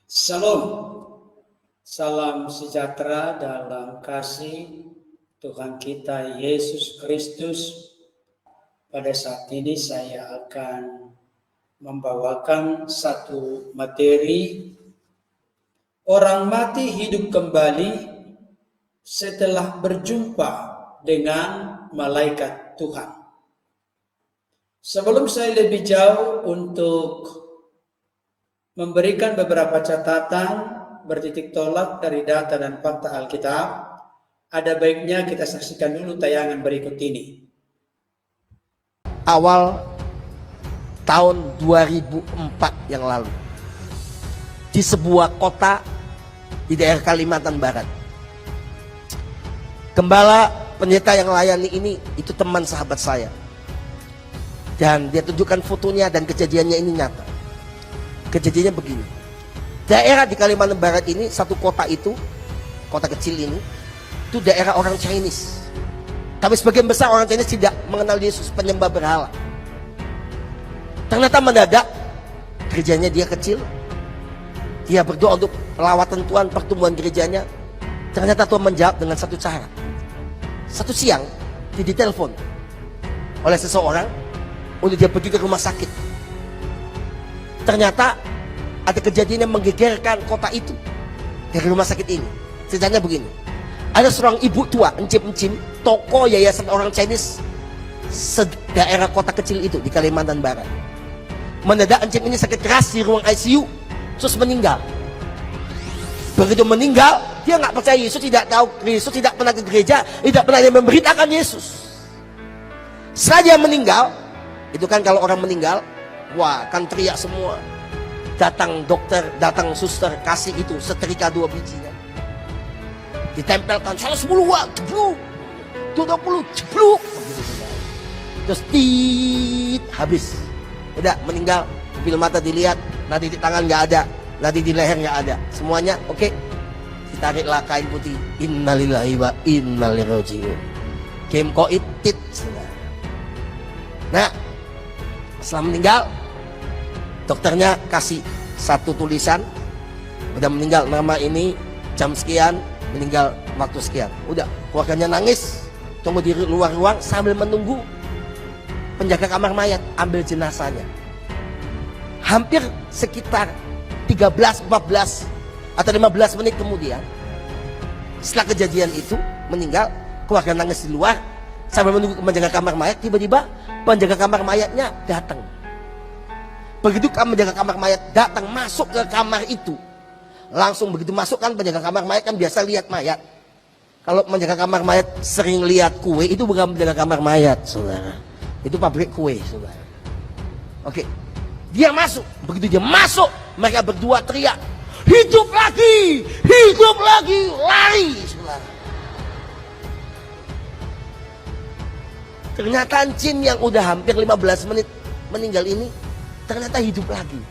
Salam, salam sejahtera dalam kasih Tuhan kita Yesus Kristus. Pada saat ini saya akan membawakan satu materi orang mati hidup kembali setelah berjumpa dengan malaikat Tuhan. Sebelum saya lebih jauh untuk memberikan beberapa catatan bertitik tolak dari data dan fakta Alkitab, ada baiknya kita saksikan dulu tayangan berikut ini. Awal tahun 2004 yang lalu, di sebuah kota di daerah Kalimantan Barat, gembala pendeta yang layani ini itu teman sahabat saya, dan dia tunjukkan fotonya dan kejadiannya ini nyata. Kejadiannya begini, daerah di Kalimantan Barat ini, satu kota itu, kota kecil ini, itu daerah orang Chinese. Tapi sebagian besar orang Chinese tidak mengenal Yesus, penyembah berhala. Ternyata mendadak, gerejanya dia kecil, dia berdoa untuk pelawatan Tuhan, pertumbuhan gerejanya. Ternyata Tuhan menjawab dengan satu cara. Satu siang, dia ditelepon oleh seseorang untuk dia pergi ke rumah sakit. Ternyata ada kejadian yang menggegerkan kota itu. Dari rumah sakit ini, ceritanya begini. Ada seorang ibu tua, encim-encim, toko yayasan orang Chinese daerah kota kecil itu di Kalimantan Barat. Mendadak encim ini sakit keras di ruang ICU, terus meninggal. Begitu meninggal, dia nggak percaya Yesus, tidak tahu Yesus, tidak pernah ke gereja, tidak pernah dia memberitakan Yesus. Setelah dia meninggal, itu kan kalau orang meninggal, wah kan teriak semua. Datang dokter, datang suster, kasih itu setrika 2 biji kan. Ditempelkan 110 watt, jebluk, 20 jebluk, terus tit, habis. Udah meninggal, pupil mata dilihat, nadi di tangan nggak ada, nadi di leher nggak ada, semuanya oke. Ditariklah kain putih, innalillahi wa inna ilaihi raji'un. Kemko itit. Nah, setelah meninggal, dokternya kasih satu tulisan, udah meninggal, nama ini, jam sekian, meninggal waktu sekian. Udah, keluarganya nangis, tunggu di luar ruang sambil menunggu penjaga kamar mayat ambil jenazahnya. Hampir sekitar 13, 14 atau 15 menit kemudian, setelah kejadian itu meninggal, keluarga nangis di luar sambil menunggu penjaga kamar mayat. Tiba-tiba penjaga kamar mayatnya datang. Begitu penjaga kamar mayat datang masuk ke kamar itu, langsung begitu masuk kan, penjaga kamar mayat kan biasa lihat mayat. Kalau penjaga kamar mayat sering lihat kue, itu bukan penjaga kamar mayat, saudara. Itu pabrik kue, saudara. Oke, dia masuk. Begitu dia masuk, mereka berdua teriak, hidup lagi, lari, saudara. Ternyata encim yang udah hampir 15 menit meninggal ini ternyata hidup lagi,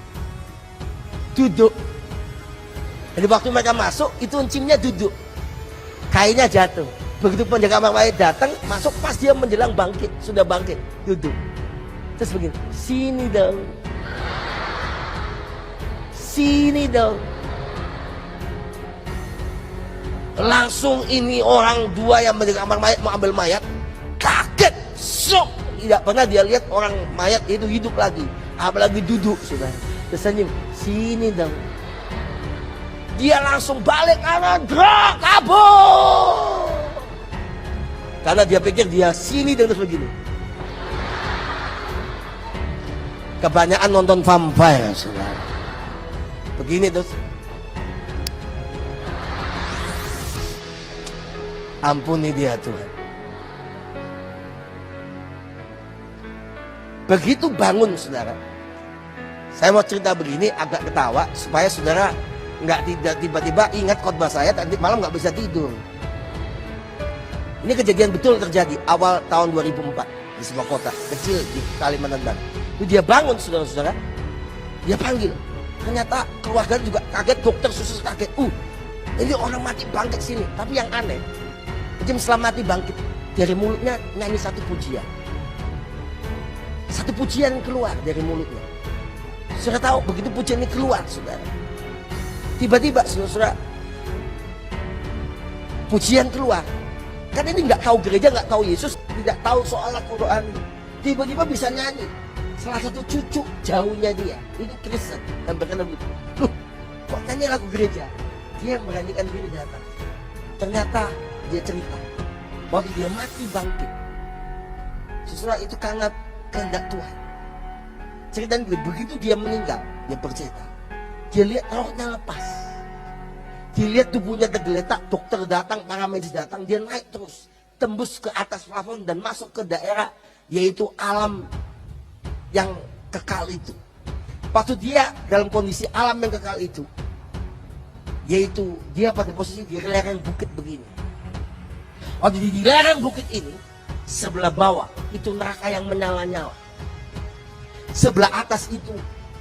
duduk. Jadi waktu mereka masuk, itu encimnya duduk, kainnya jatuh. Begitu penjaga kamar mayat datang, masuk pas dia menjelang bangkit, sudah bangkit, duduk. Terus begini, sini dong, sini dong. Langsung ini orang dua yang menjaga kamar mayat mau ambil mayat, kaget, shock. Tidak pernah dia lihat orang mayat itu hidup lagi, apalagi duduk, sudah. Tersenyum, sini dong. Dia langsung balik kanan, gerak, kabur. Karena dia pikir dia sini dan terus begini. Kebanyakan nonton vampire, saudara. Begini terus. Ampuni dia Tuhan. Begitu bangun, saudara. Saya mau cerita begini agak ketawa supaya saudara nggak tidak tiba-tiba ingat khotbah saya tadi malam nggak bisa tidur. Ini kejadian betul terjadi awal tahun 2004 di sebuah kota kecil di Kalimantan Barat. Itu dia bangun, saudara-saudara. Dia panggil. Ternyata keluarga juga kaget, dokter susus kaget. Ini orang mati bangkit sini. Tapi yang aneh, setelah mati bangkit, dari mulutnya nyanyi satu pujian. Satu pujian keluar dari mulutnya. Saudara tahu begitu pujian ini keluar, saudara, Tiba-tiba saudara, pujian keluar. Kan ini nggak tahu gereja, nggak tahu Yesus, tidak tahu soal Al-Quran. Tiba-tiba bisa nyanyi. Salah satu cucu jauhnya dia, itu Kristen, dan berkata begitu. Loh, kok nyanyi lagu gereja? Dia beranikan diri datang. Ternyata dia cerita, waktu dia mati bangkit. Saudara, itu karena kehendak Tuhan. Ceritanya begitu dia meninggal, dia bercerita. Dia lihat rohnya lepas. Dia lihat tubuhnya tergeletak, dokter datang, para medis datang, dia naik terus. Tembus ke atas plafon dan masuk ke daerah, yaitu alam yang kekal itu. Waktu dia dalam kondisi alam yang kekal itu, yaitu dia pada posisi di lereng bukit begini. Waktu di lereng bukit ini, sebelah bawah itu neraka yang menyala-nyala. Sebelah atas itu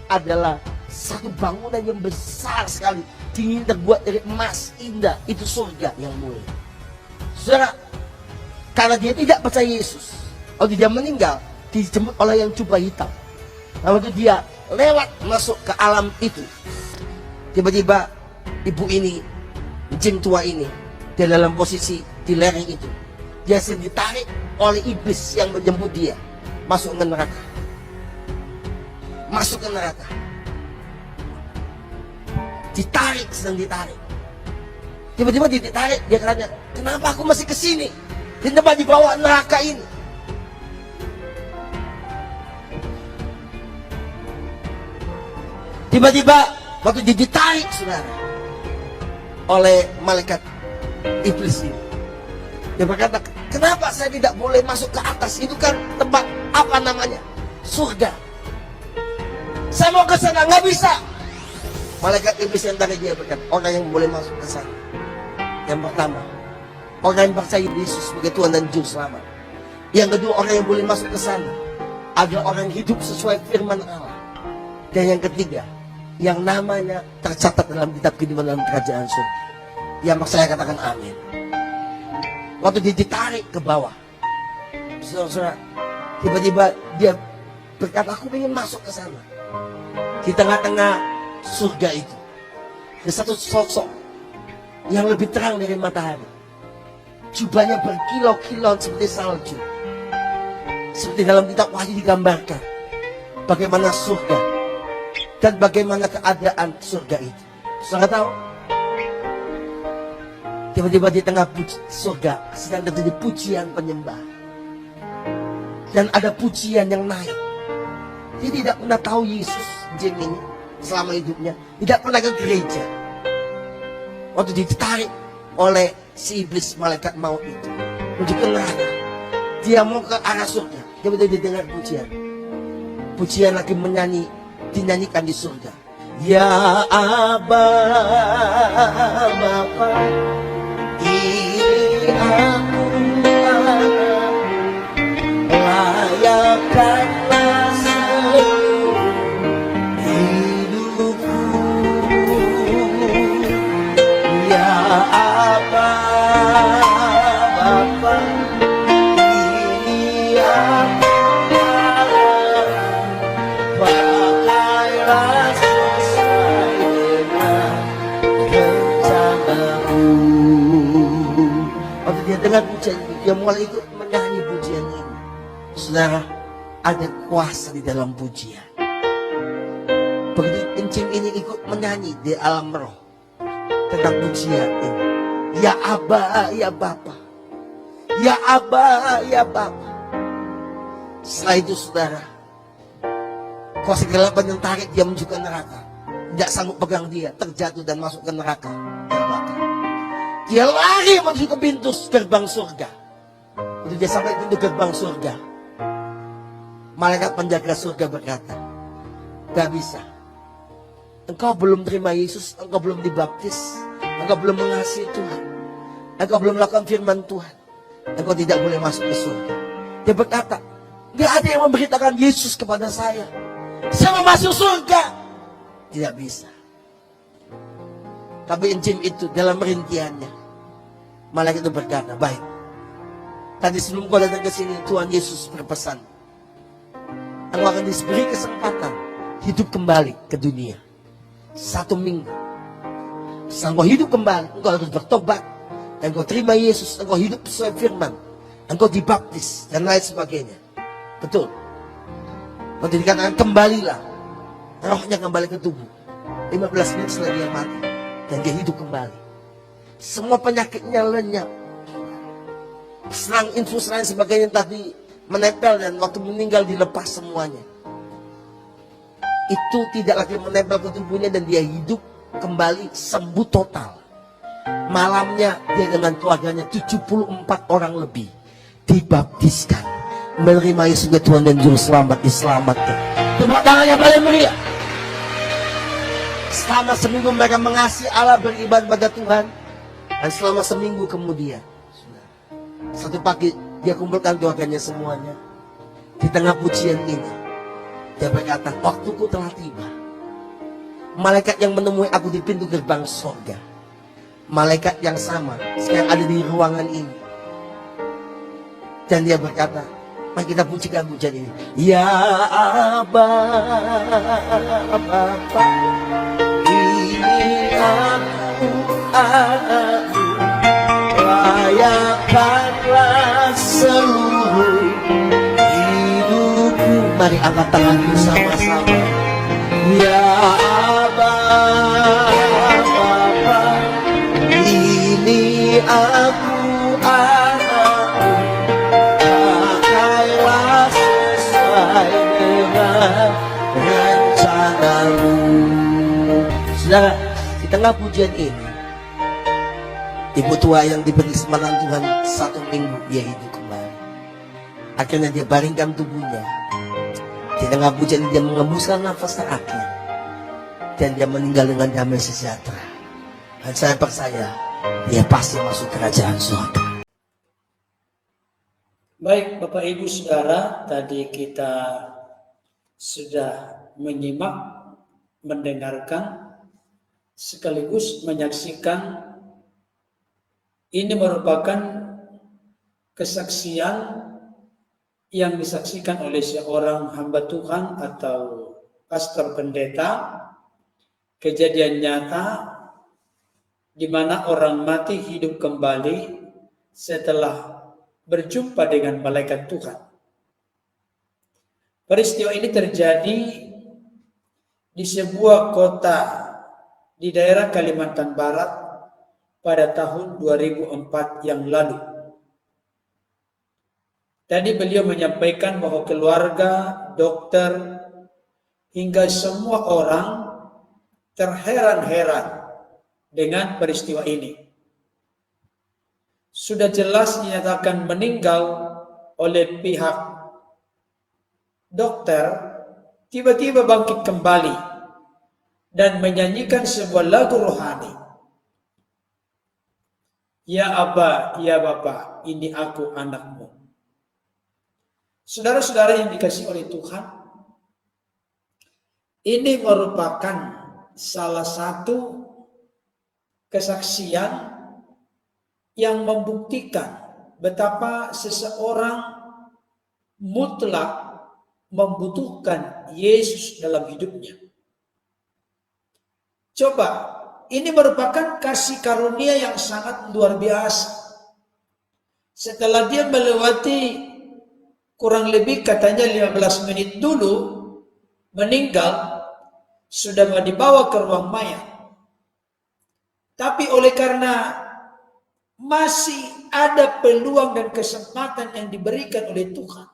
adalah satu bangunan yang besar sekali, dingin, terbuat dari emas indah, itu surga yang mulia. Saudara, karena dia tidak percaya Yesus, waktu dia meninggal dijemput oleh yang jubah hitam. Lalu dia lewat masuk ke alam itu. Tiba-tiba ibu ini, jin tua ini, dia dalam posisi di lereng itu. Dia sedang ditarik oleh iblis yang menjemput dia masuk ke neraka. Masuk ke neraka. Ditarik, sedang ditarik. Tiba-tiba dia ditarik, dia katanya, kenapa aku masih kesini? Kenapa dibawa neraka ini? Tiba-tiba waktu dia ditarik, saudara, oleh malaikat iblis ini, dia berkata, kenapa saya tidak boleh masuk ke atas? Itu kan tempat apa namanya? Surga. Saya mau ke sana, nggak bisa. Malaikat iblis yang tadi dia berkata, orang yang boleh masuk ke sana, yang pertama, orang yang percaya Yesus sebagai Tuhan dan Juru Selamat. Yang kedua, orang yang boleh masuk ke sana adalah orang yang hidup sesuai firman Allah. Dan yang ketiga, yang namanya tercatat dalam kitab kehidupan dalam kerajaan surga. Yang saya katakan amin. Waktu dia ditarik ke bawah, saudara, tiba-tiba dia berkata, aku ingin masuk ke sana. Di tengah-tengah surga itu ada satu sosok yang lebih terang dari matahari. Jubahnya berkilau-kilau seperti salju. Seperti dalam kitab Wahyu digambarkan bagaimana surga dan bagaimana keadaan surga itu. Saudara tahu, tiba-tiba di tengah surga sedang terjadi pujian penyembah. Dan ada pujian yang naik. Dia tidak pernah tahu Yesus, jin ini, selama hidupnya. Tidak pernah ke gereja. Waktu ditarik oleh si iblis malaikat maut itu menuju ke neraka, dia mau ke arah surga. Dia didengar pujian. Pujian lagi dinyanyikan di surga. Ya Aba, Bapa, ini aku anak, layakkanlah seluruh hidupku. Ya Aba, Bapa, ini aku anak, pakailah sesuai dengan rencanamu. Waktu dia dengar pujian ini, dia mulai ikut menyanyi pujian ini. Saudara, ada kuasa di dalam pujian. Begitu encim ini ikut menyanyi di alam roh tentang pujian ini. Ya Aba, ya Bapa. Ya Aba, ya Bapa. Setelah itu saudara, kuasa kegelapan yang tarik dia menuju ke neraka. Tidak sanggup pegang dia, terjatuh dan masuk ke neraka. Terbakar. Dia lari menuju ke pintu gerbang surga. Ketika dia sampai pintu gerbang surga, malaikat penjaga surga berkata, gak bisa. Engkau belum terima Yesus, engkau belum dibaptis, engkau belum mengasihi Tuhan, engkau belum melakukan firman Tuhan, engkau tidak boleh masuk ke surga. Dia berkata, gak ada yang memberitakan Yesus kepada saya. Saya mau masuk surga. Tidak bisa. Tapi encim itu dalam rintiannya, malaikat itu berkata, baik. Tadi sebelum kau datang ke sini, Tuhan Yesus berpesan, engkau akan diberi kesempatan hidup kembali ke dunia 1 minggu. Engkau hidup kembali, engkau harus bertobat, engkau terima Yesus, engkau hidup sesuai firman, engkau dibaptis dan lain sebagainya. Betul. Nanti dikatakan kembalilah, rohnya kembali ke tubuh. 15 menit setelah dia mati dan dia hidup kembali. Semua penyakitnya lenyap. Serang infus lain sebagainya tadi menempel dan waktu meninggal dilepas semuanya. Itu tidak lagi menempel ke tubuhnya dan dia hidup kembali, sembuh total. Malamnya dia dengan keluarganya 74 orang lebih dibaptiskan, menerima Yesus sebagai Tuhan dan Juru Selamat, diselamatkan. Tepuk tangan yang paling meriah. Selama seminggu mereka mengasihi Allah, beribadah pada Tuhan. Dan selama seminggu kemudian, satu pagi dia kumpulkan keluarganya semuanya. Di tengah pujian ini dia berkata, waktuku telah tiba. Malaikat yang menemui aku di pintu gerbang surga, malaikat yang sama sekarang ada di ruangan ini. Dan dia berkata, mari kita pujikan pujian ini. Ya Aba, Bapa, ini aku layakkanlah seluruh hidupku. Mari angkat tangan bersama-sama. Ya Aba, Bapa, ini aku anakmu, pakailah sesuai dengan rencanamu. Saudara, di tengah pujian ini, ibu tua yang diberi kesempatan Tuhan 1 minggu dia hidup kembali. Akhirnya dia baringkan tubuhnya. Di tengah pujian dia mengembuskan nafas terakhir dan dia meninggal dengan damai sejahtera. Dan saya percaya dia pasti masuk kerajaan surga. Baik Bapak Ibu Saudara, tadi kita sudah menyimak, mendengarkan, sekaligus menyaksikan. Ini merupakan kesaksian yang disaksikan oleh seorang hamba Tuhan atau pastor pendeta, kejadian nyata di mana orang mati hidup kembali setelah berjumpa dengan malaikat Tuhan. Peristiwa ini terjadi di sebuah kota di daerah Kalimantan Barat pada tahun 2004 yang lalu. Tadi beliau menyampaikan bahwa keluarga, dokter, hingga semua orang terheran-heran dengan peristiwa ini. Sudah jelas dinyatakan meninggal oleh pihak dokter, tiba-tiba bangkit kembali dan menyanyikan sebuah lagu rohani. Ya Aba, ya Bapa, ini aku anakmu. Saudara-saudara yang dikasihi oleh Tuhan, ini merupakan salah satu kesaksian yang membuktikan betapa seseorang mutlak membutuhkan Yesus dalam hidupnya. Coba, ini merupakan kasih karunia yang sangat luar biasa. Setelah dia melewati kurang lebih katanya 15 menit dulu meninggal, sudah dibawa ke ruang mayat. Tapi oleh karena masih ada peluang dan kesempatan yang diberikan oleh Tuhan,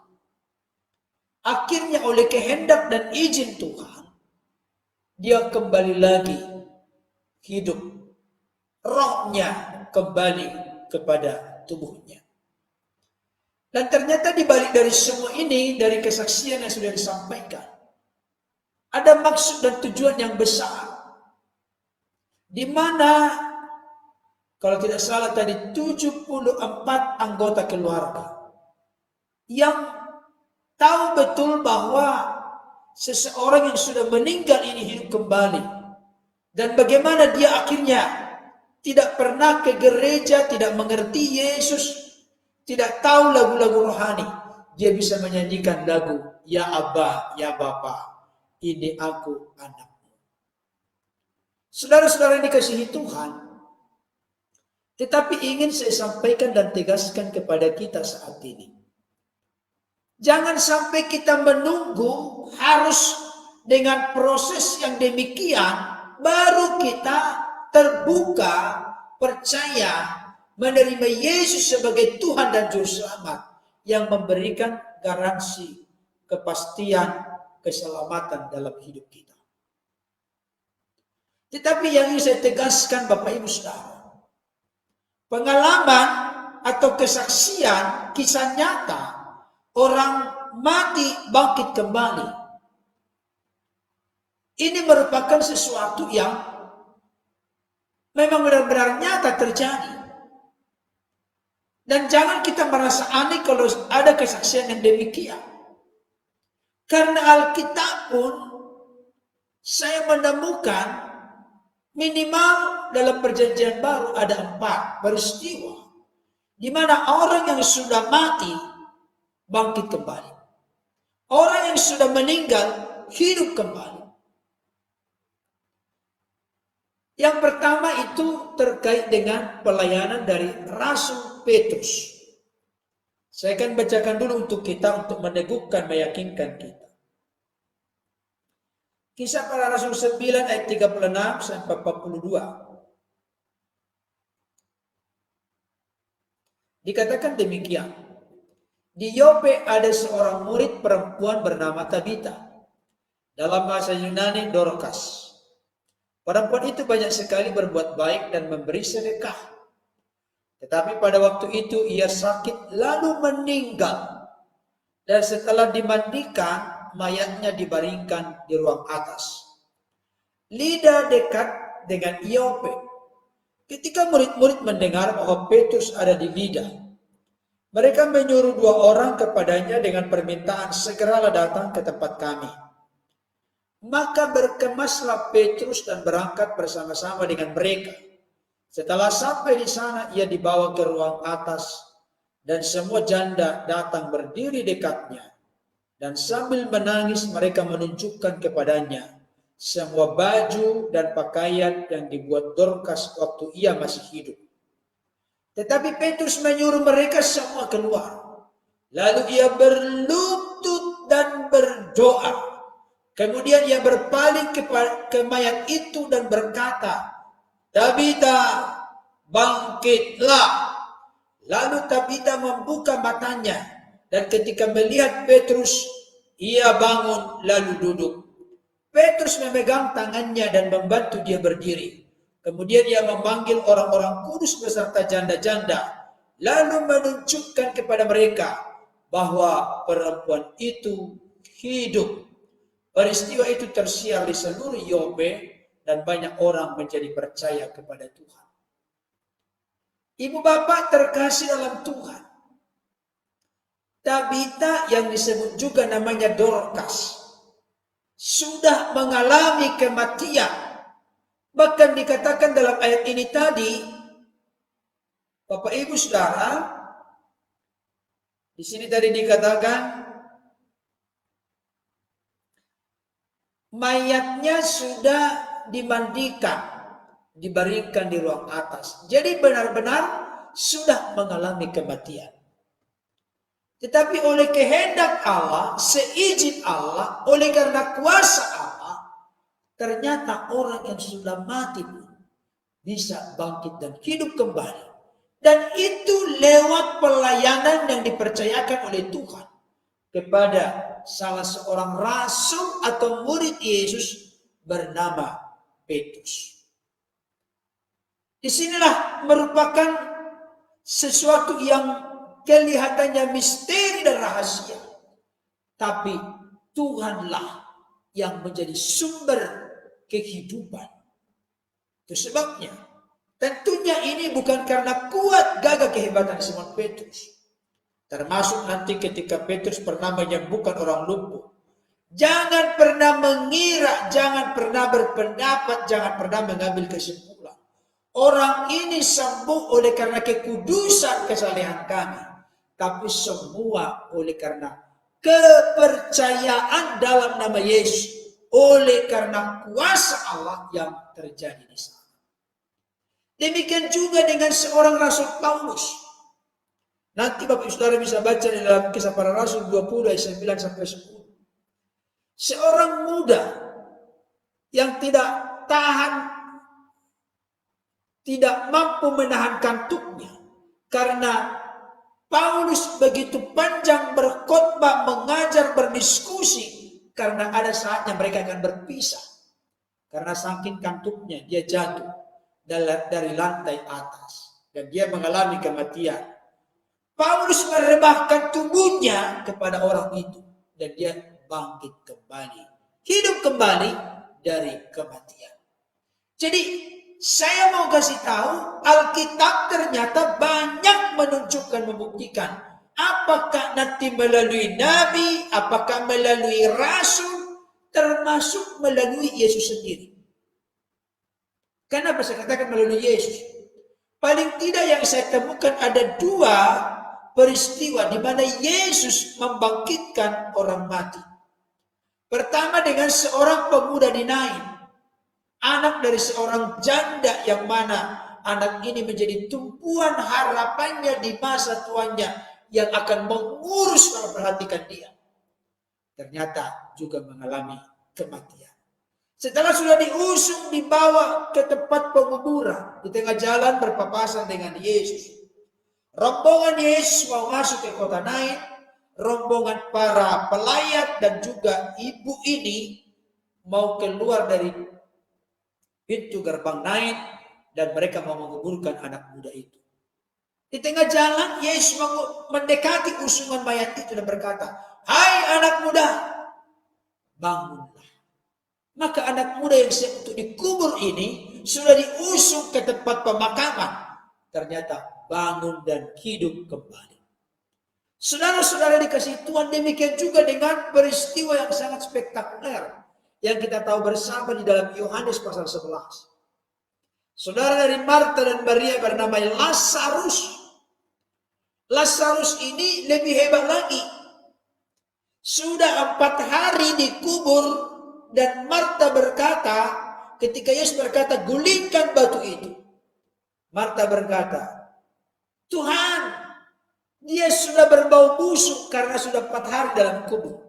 akhirnya oleh kehendak dan izin Tuhan, dia kembali lagi hidup. Rohnya kembali kepada tubuhnya. Dan ternyata di balik dari semua ini, dari kesaksian yang sudah disampaikan, ada maksud dan tujuan yang besar. Di mana kalau tidak salah tadi 74 anggota keluarga yang tahu betul bahwa seseorang yang sudah meninggal ini hidup kembali. Dan bagaimana dia akhirnya tidak pernah ke gereja, tidak mengerti Yesus, tidak tahu lagu-lagu rohani. Dia bisa menyanyikan lagu, Ya Aba, Ya Bapa, ini aku anakmu. Saudara-saudara yang dikasihi Tuhan, tetapi ingin saya sampaikan dan tegaskan kepada kita saat ini. Jangan sampai kita menunggu harus dengan proses yang demikian baru kita terbuka, percaya, menerima Yesus sebagai Tuhan dan Juru Selamat yang memberikan garansi kepastian keselamatan dalam hidup kita. Tetapi yang ingin saya tegaskan Bapak Ibu Saudara, pengalaman atau kesaksian kisah nyata orang mati bangkit kembali, ini merupakan sesuatu yang memang benar-benar nyata terjadi. Dan jangan kita merasa aneh kalau ada kesaksian yang demikian. Karena Alkitab pun saya menemukan minimal dalam perjanjian baru ada 4 peristiwa di mana orang yang sudah mati bangkit kembali. Orang yang sudah meninggal hidup kembali. Yang pertama itu terkait dengan pelayanan dari Rasul Petrus. Saya akan bacakan dulu untuk kita untuk meneguhkan, meyakinkan kita. Kisah Para Rasul 9 ayat 36 sampai 42. Dikatakan demikian. Di Yope ada seorang murid perempuan bernama Tabita. Dalam bahasa Yunani Dorcas. Perempuan itu banyak sekali berbuat baik dan memberi sedekah. Tetapi pada waktu itu ia sakit lalu meninggal. Dan setelah dimandikan, mayatnya dibaringkan di ruang atas. Lida dekat dengan Yope. Ketika murid-murid mendengar bahwa Petrus ada di Lida, mereka menyuruh 2 orang kepadanya dengan permintaan segeralah datang ke tempat kami. Maka berkemaslah Petrus dan berangkat bersama-sama dengan mereka. Setelah sampai di sana, ia dibawa ke ruang atas dan semua janda datang berdiri dekatnya. Dan sambil menangis mereka menunjukkan kepadanya semua baju dan pakaian yang dibuat Dorcas waktu ia masih hidup. Tetapi Petrus menyuruh mereka semua keluar. Lalu ia berlutut dan berdoa. Kemudian ia berpaling ke mayat itu dan berkata, Tabita, bangkitlah. Lalu Tabita membuka matanya. Dan ketika melihat Petrus, ia bangun lalu duduk. Petrus memegang tangannya dan membantu dia berdiri. Kemudian ia memanggil orang-orang kudus beserta janda-janda. Lalu menunjukkan kepada mereka bahwa perempuan itu hidup. Peristiwa itu tersiar di seluruh Yope dan banyak orang menjadi percaya kepada Tuhan. Ibu bapak terkasih dalam Tuhan. Tabita yang disebut juga namanya Dorcas sudah mengalami kematian. Bahkan dikatakan dalam ayat ini tadi, Bapak Ibu Saudara, di sini tadi dikatakan mayatnya sudah dimandikan, dibaringkan di ruang atas. Jadi benar-benar sudah mengalami kematian. Tetapi oleh kehendak Allah, seizin Allah, oleh karena kuasa Allah, ternyata orang yang sudah mati pun bisa bangkit dan hidup kembali. Dan itu lewat pelayanan yang dipercayakan oleh Tuhan kepada salah seorang rasul atau murid Yesus bernama Petrus. Disinilah merupakan sesuatu yang kelihatannya misteri dan rahasia. Tapi Tuhanlah yang menjadi sumber kehidupan. Itu sebabnya tentunya ini bukan karena kuat gagah kehebatan Simon Petrus. Termasuk nanti ketika Petrus pernah menyembuhkan orang lumpuh. Jangan pernah mengira, jangan pernah berpendapat, jangan pernah mengambil kesimpulan. Orang ini sembuh oleh karena kekudusan kesalehan kami. Tapi semua oleh karena kepercayaan dalam nama Yesus. oleh karena kuasa Allah yang terjadi di sana. Demikian juga dengan seorang Rasul Paulus. Nanti Bapak Saudara bisa baca di dalam Kisah Para Rasul 20 ayat 9 sampai 10. Seorang muda yang tidak mampu menahan kantuknya karena Paulus begitu panjang berkhotbah, mengajar, berdiskusi, karena ada saatnya mereka akan berpisah. Karena saking kantuknya dia jatuh dari lantai atas dan dia mengalami kematian. Paulus merebahkan tubuhnya kepada orang itu dan dia bangkit kembali, hidup kembali dari kematian. Jadi saya mau kasih tahu, Alkitab ternyata banyak menunjukkan, membuktikan apakah nanti melalui nabi, apakah melalui rasul, termasuk melalui Yesus sendiri. Kenapa saya katakan melalui Yesus? Paling tidak yang saya temukan ada 2 peristiwa di mana Yesus membangkitkan orang mati. Pertama dengan seorang pemuda di Nain, anak dari seorang janda yang mana anak ini menjadi tumpuan harapannya di masa tuanya yang akan mengurus dan memperhatikan dia. Ternyata juga mengalami kematian. Setelah sudah diusung, dibawa ke tempat penguburan, di tengah jalan berpapasan dengan Yesus. Rombongan Yesus mau masuk ke kota Nain, rombongan para pelayat dan juga ibu ini mau keluar dari pintu gerbang Nain dan mereka mau menguburkan anak muda itu. Di tengah jalan, Yesus mendekati usungan mayat itu dan berkata, "Hai anak muda, bangunlah." Maka anak muda yang siap untuk dikubur ini sudah diusung ke tempat pemakaman. Ternyata bangun dan hidup kembali. Saudara-saudara dikasihi Tuhan, demikian juga dengan peristiwa yang sangat spektakuler yang kita tahu bersama di dalam Yohanes pasal 11. Saudara dari Marta dan Maria bernama Lazarus. Lazarus ini lebih hebat lagi. Sudah 4 hari dikubur. Dan Marta berkata, ketika Yesus berkata, "Gulingkan batu itu." Marta berkata, "Tuhan, dia sudah berbau busuk karena sudah 4 hari dalam kubur."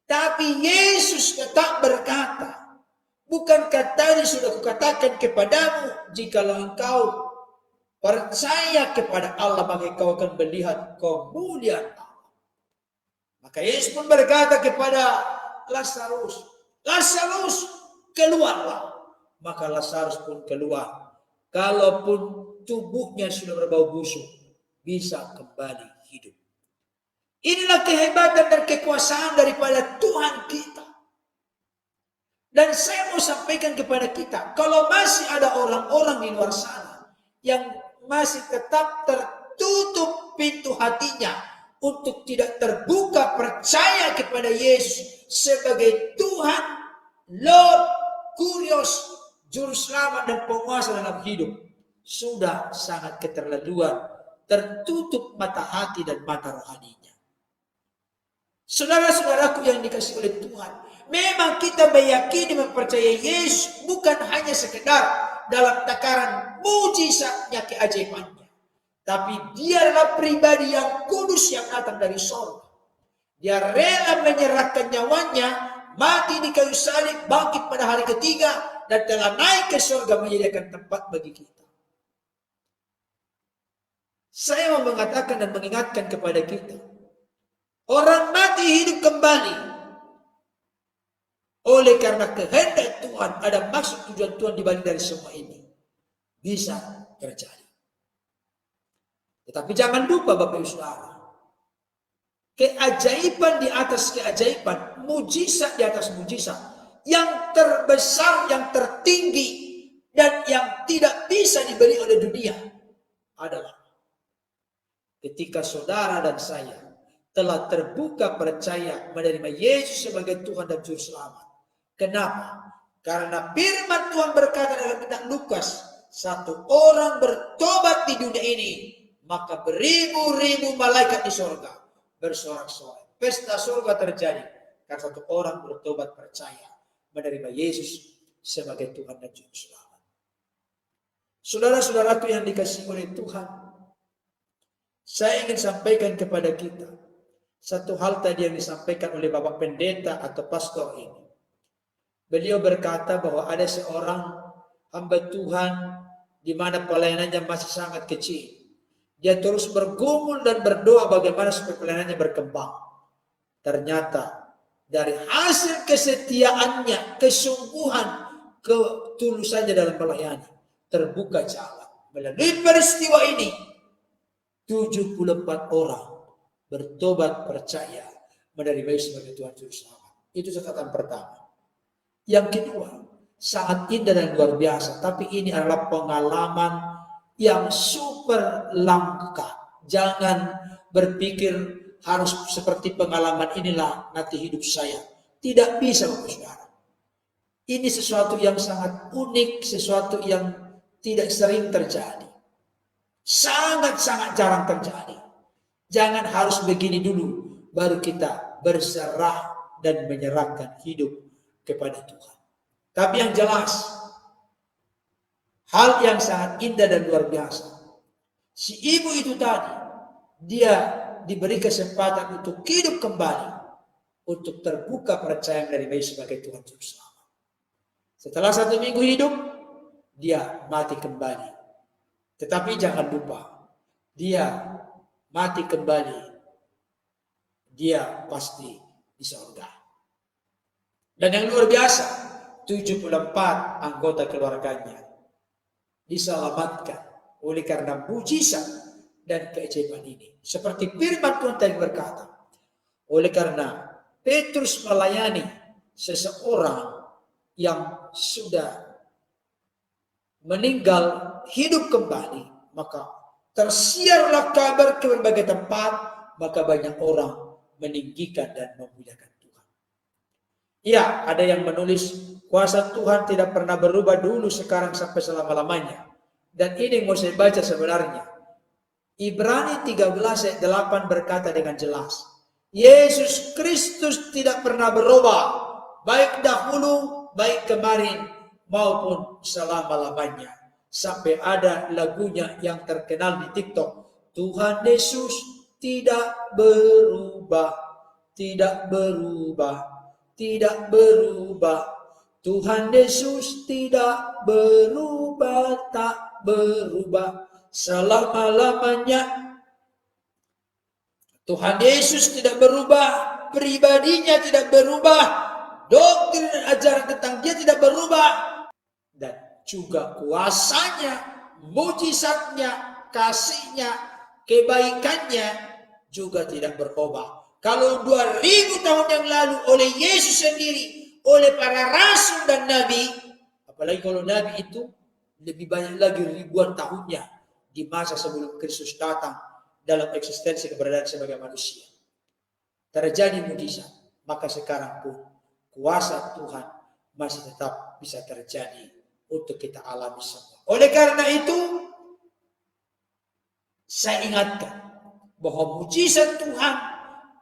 Tapi Yesus tetap berkata, "Bukankah tadi sudah kukatakan kepadamu, jikalau engkau percaya kepada Allah, maka engkau akan melihat kemuliaan Allah." Maka Yesus pun berkata kepada Lazarus, "Lazarus, keluarlah." Maka Lazarus pun keluar. Kalaupun tubuhnya sudah berbau busuk, bisa kembali hidup. Inilah kehebatan dan kekuasaan daripada Tuhan kita. Dan saya mau sampaikan kepada kita, kalau masih ada orang-orang di luar sana yang masih tetap tertutup pintu hatinya untuk tidak terbuka percaya kepada Yesus sebagai Tuhan, Lord, Kurios, Juru Selamat dan Penguasa dalam hidup, sudah sangat keterlaluan, tertutup mata hati dan mata rohaninya. Saudara-saudaraku yang dikasihi oleh Tuhan, memang kita meyakini, mempercayai Yesus bukan hanya sekedar dalam takaran mujizatnya, keajaibannya, tapi dia adalah pribadi yang kudus yang datang dari surga. Dia rela menyerahkan nyawanya, mati di kayu salib, bangkit pada hari ketiga, dan telah naik ke surga menyediakan tempat bagi kita. Saya mau mengatakan dan mengingatkan kepada kita, orang mati hidup kembali. Oleh karena kehendak Tuhan, ada maksud tujuan Tuhan dibalik dari semua ini. Bisa terjadi. Tetapi jangan lupa Bapak Ibu Saudara, keajaiban di atas keajaiban, mujizat di atas mujizat, yang terbesar, yang tertinggi, dan yang tidak bisa dibeli oleh dunia adalah ketika saudara dan saya telah terbuka percaya menerima Yesus sebagai Tuhan dan Juru Selamat. Kenapa? Karena firman Tuhan berkata dalam kitab Lukas, satu orang bertobat di dunia ini, maka beribu-ribu malaikat di surga bersorak-sorai. Pesta surga terjadi karena satu orang bertobat percaya menerima Yesus sebagai Tuhan dan Juru Selamat. Saudara-saudaraku yang dikasihi oleh Tuhan, saya ingin sampaikan kepada kita satu hal tadi yang disampaikan oleh Bapak Pendeta atau Pastor ini. Beliau berkata bahwa ada seorang hamba Tuhan di mana pelayanannya masih sangat kecil. Dia terus bergumul dan berdoa bagaimana supaya pelayanannya berkembang. Ternyata dari hasil kesetiaannya, kesungguhan, ketulusannya dalam melayani, terbuka jalan. Melalui peristiwa ini, 74 orang bertobat percaya menerima Yesus sebagai Tuhan Juru Selamat. Itu catatan pertama. Yang kedua, sangat indah dan luar biasa, tapi ini adalah pengalaman yang super langka. Jangan berpikir harus seperti pengalaman inilah nanti hidup saya. Tidak bisa, Bapak Saudara. Ini sesuatu yang sangat unik, sesuatu yang tidak sering terjadi. Sangat-sangat jarang terjadi. Jangan harus begini dulu, baru kita berserah dan menyerahkan hidup kepada Tuhan. Tapi yang jelas, hal yang sangat indah dan luar biasa. Si ibu itu tadi, dia diberi kesempatan untuk hidup kembali, untuk terbuka percaya dari Yesus sebagai Tuhan Juru Selamat. Setelah 1 minggu hidup, dia mati kembali. Tetapi jangan lupa, dia mati kembali, dia pasti di surga. Dan yang luar biasa, 74 anggota keluarganya diselamatkan oleh karena mujizat dan keajaiban ini. Seperti firman Tuhan tadi berkata, oleh karena Petrus melayani seseorang yang sudah meninggal hidup kembali, maka tersiarlah kabar ke berbagai tempat, maka banyak orang meninggikan dan memuliakan Tuhan. Ya, ada yang menulis kuasa Tuhan tidak pernah berubah dulu, sekarang sampai selama-lamanya. Dan ini yang mau saya baca sebenarnya. Ibrani 13 ayat 8 berkata dengan jelas, Yesus Kristus tidak pernah berubah, baik dahulu, baik kemarin, maupun selama-lamanya. Sampai ada lagunya yang terkenal di TikTok, Tuhan Yesus tidak berubah, tidak berubah, tidak berubah. Tuhan Yesus tidak berubah, tak berubah selama-lamanya. Tuhan Yesus tidak berubah, pribadinya tidak berubah, doktrin dan ajaran tentang dia tidak berubah, dan juga kuasanya, mujizatnya, kasihnya, kebaikannya juga tidak berubah. Kalau 2000 tahun yang lalu oleh Yesus sendiri, oleh para rasul dan nabi, apalagi kalau nabi itu lebih banyak lagi ribuan tahunnya di masa sebelum Kristus datang dalam eksistensi keberadaan sebagai manusia, terjadi mujizat, maka sekarang pun kuasa Tuhan masih tetap bisa terjadi untuk kita alami semua. Oleh karena itu, saya ingatkan bahwa mujizat Tuhan,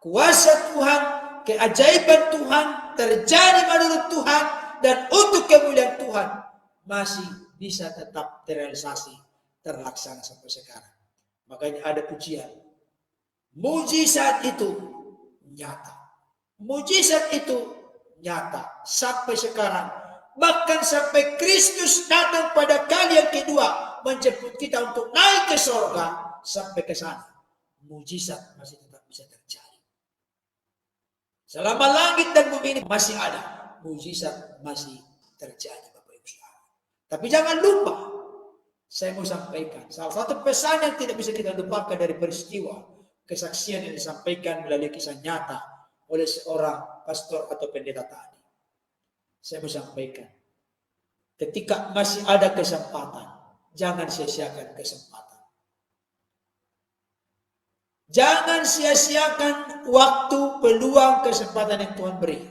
kuasa Tuhan, keajaiban Tuhan terjadi menurut Tuhan dan untuk kemuliaan Tuhan masih bisa tetap terrealisasi, terlaksana sampai sekarang. Makanya ada pujian, mujizat itu nyata, mujizat itu nyata sampai sekarang, bahkan sampai Kristus datang pada kali yang kedua menjemput kita untuk naik ke surga, sampai ke sana mujizat masih tetap bisa terjadi. Selama langit dan bumi ini masih ada, mujizat masih terjadi, Bapak Ibu Saudara. Tapi jangan lupa, saya mau sampaikan salah satu pesan yang tidak bisa kita lupakan dari peristiwa kesaksian yang disampaikan melalui kisah nyata oleh seorang pastor atau pendeta tadi. Saya mau sampaikan, ketika masih ada kesempatan, jangan sia-siakan kesempatan. Jangan sia-siakan waktu, peluang, kesempatan yang Tuhan beri.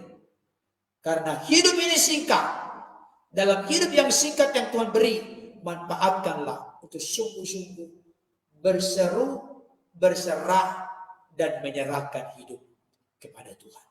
Karena hidup ini singkat. Dalam hidup yang singkat yang Tuhan beri, manfaatkanlah untuk sungguh-sungguh berseru, berserah, dan menyerahkan hidup kepada Tuhan.